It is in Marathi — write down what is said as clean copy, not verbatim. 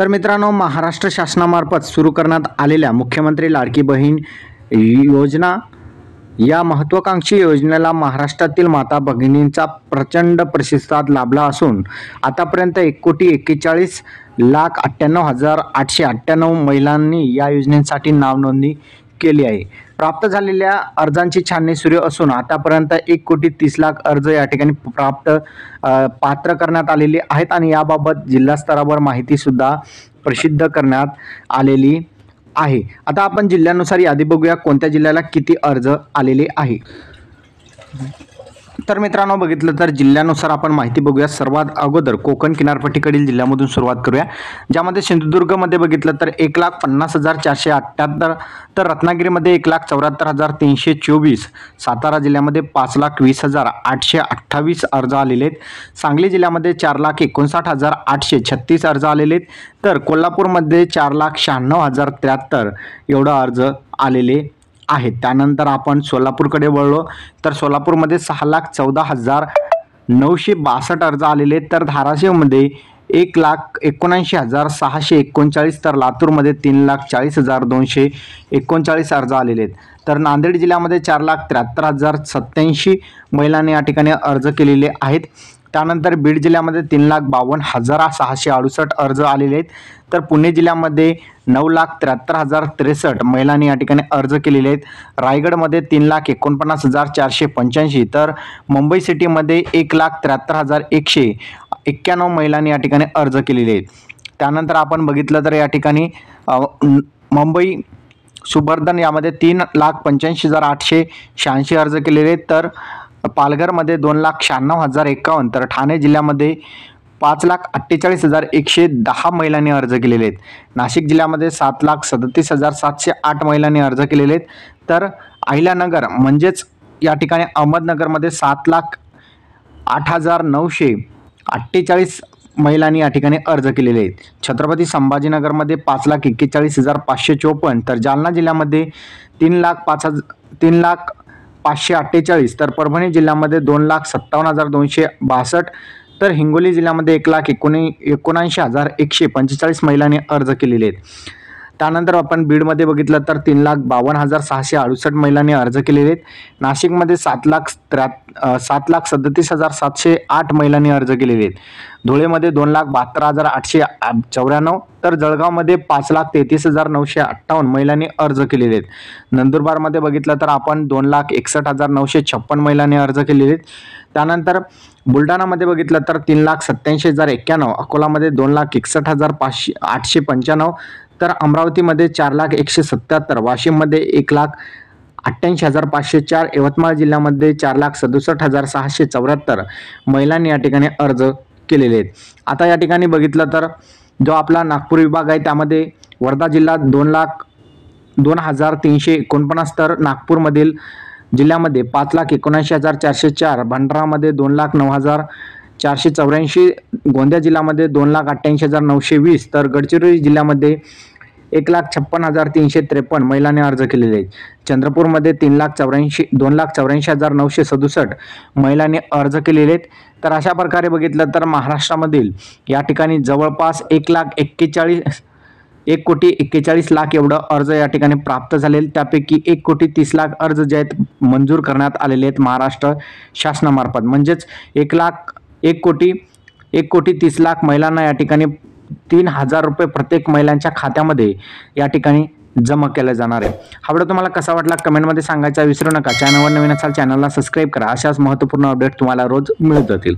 तर मित्रांनो, महाराष्ट्र शासनामार्फत सुरू करण्यात आलेल्या मुख्यमंत्री लाडकी बहीण योजना या महत्त्वाकांक्षी योजनेला महाराष्ट्रातील माता भगिनींचा प्रचंड प्रतिसाद लाभला असून आतापर्यंत 1,41,98,898 महिलांनी या योजनेसाठी नावनोंदणी केली आहे। प्राप्त झालेल्या अर्जांची छाननी सुरू असून आतापर्यंत 1,30,00,000 अर्ज या ठिकाणी पात्र करण्यात आलेले आहेत आणि याबाबत जिल्हा स्तरावर माहिती सुद्धा प्रसिद्ध करण्यात आलेली आहे। आता आपण जिल्ह्यानुसार यादी बघूया, कोणत्या जिल्ह्याला किती अर्ज आलेले आहे। तर मित्रांनो, बघितलं तर जिल्ह्यानुसार आपण माहिती बघूया। सर्वात अगोदर कोकण किनारपट्टीकडील जिल्ह्यामधून सुरुवात करूया, ज्यामध्ये सिंधुदुर्गमध्ये बघितलं तर 1,50,478, तर रत्नागिरीमध्ये 1,74,324, सातारा जिल्ह्यामध्ये 5,20,828 अर्ज आलेले आहेत, सांगली जिल्ह्यामध्ये 4,59,836 अर्ज आलेले आहेत, तर कोल्हापूरमध्ये 4,96,073 एवढं अर्ज आलेले आहेत। त्यानंतर आपण सोलापूरकडे वळलो तर सोलापूरमध्ये 6,14,962 अर्ज आलेले, तर धाराशिवमध्ये 1,79,639, तर लातूरमध्ये 3,40,239 अर्ज आलेले आहेत, तर नांदेड जिल्ह्यामध्ये 4,73,087 महिलांनी या ठिकाणी अर्ज केलेले आहेत। त्यानंतर बीड जिल्ह्यामध्ये 3,52,668 अर्ज आलेले आहेत, तर पुणे जिल्ह्यामध्ये 9,73,063 महिलांनी या ठिकाणी अर्ज केलेले आहेत, रायगडमध्ये 3,49,485, तर मुंबई सिटीमध्ये 1,73,191 महिलांनी या ठिकाणी अर्ज केलेले आहेत। त्यानंतर आपण बघितलं तर या ठिकाणी मुंबई सुबर्धन यामध्ये 3,85,886 अर्ज केलेले आहेत, तर पालघरमध्ये 2,96,051, तर ठाणे जिल्ह्यामध्ये 5,48,110 महिलांनी अर्ज केलेले आहेत, नाशिक जिल्ह्यामध्ये 7,37,708 महिलांनी अर्ज केलेले आहेत, तर अहिल्यानगर म्हणजेच या ठिकाणी अहमदनगरमध्ये 7,08,948 महिलांनी या ठिकाणी अर्ज केलेले आहेत, छत्रपती संभाजीनगरमध्ये 5,41,554, तर जालना जिल्ह्यामध्ये 3,05,548, तर परभणी जिल्ह्यामध्ये 2,57,262, तर हिंगोली जिल्ह्यामध्ये 1,79,145 महिलांनी अर्ज केलेले आहेत। त्यानंतर आपण बीडमध्ये बघितलं तर 3,52,668 महिलांनी अर्ज केलेले आहेत, नाशिकमध्ये 7,37,708 महिलांनी अर्ज केलेले आहेत, धुळेमध्ये 2,72,894, तर जळगावमध्ये 5,33,958 महिलांनी अर्ज केलेले आहेत, नंदुरबारमध्ये बघितलं तर आपण 2,61,956 महिलांनी अर्ज केलेले आहेत। त्यानंतर बुलढाणामध्ये बघितलं तर 3,87,091, अकोलामध्ये 2,61,895, तर अमरावतीमध्ये 4,01,77, वाशिममध्ये 1,88,504, यवतमाळ जिल्ह्यामध्ये 4,67,674 महिलांनी या ठिकाणी अर्ज केलेले आहेत। आता या ठिकाणी बघितलं तर जो आपला नागपूर विभाग आहे त्यामध्ये वर्धा जिल्हा 2,02,349, तर नागपूरमधील जिल्ह्यामध्ये 5,79,404, भंडारामध्ये 2,09,484, गोंदिया जिल्ह्यामध्ये 2,88,920, तर गडचिरोली जिल्ह्यामध्ये 1,56,353 महिलांनी अर्ज केलेले आहेत, चंद्रपूरमध्ये 2,84,967 महिलांनी अर्ज केलेले आहेत। तर अशा प्रकारे बघितलं तर महाराष्ट्रामधील या ठिकाणी जवळपास 1,41,00,000 एवढं अर्ज या ठिकाणी प्राप्त झालेले, त्यापैकी 1,30,00,000 अर्ज जे आहेत मंजूर करण्यात आलेले आहेत महाराष्ट्र शासनामार्फत, म्हणजेच 1,30,00,000 महिलांना या ठिकाणी 3,000 रुपये प्रत्येक महिलांच्या खात्यामध्ये या ठिकाणी जमा केला जाणार आहे। हा व्हिडिओ तुम्हाला कसा वाटला कमेंटमध्ये सांगायचा विसरू नका। चॅनलवर नवीन असाल चॅनलला सबस्क्राईब करा, अशाच महत्त्वपूर्ण अपडेट तुम्हाला रोज मिळत जातील।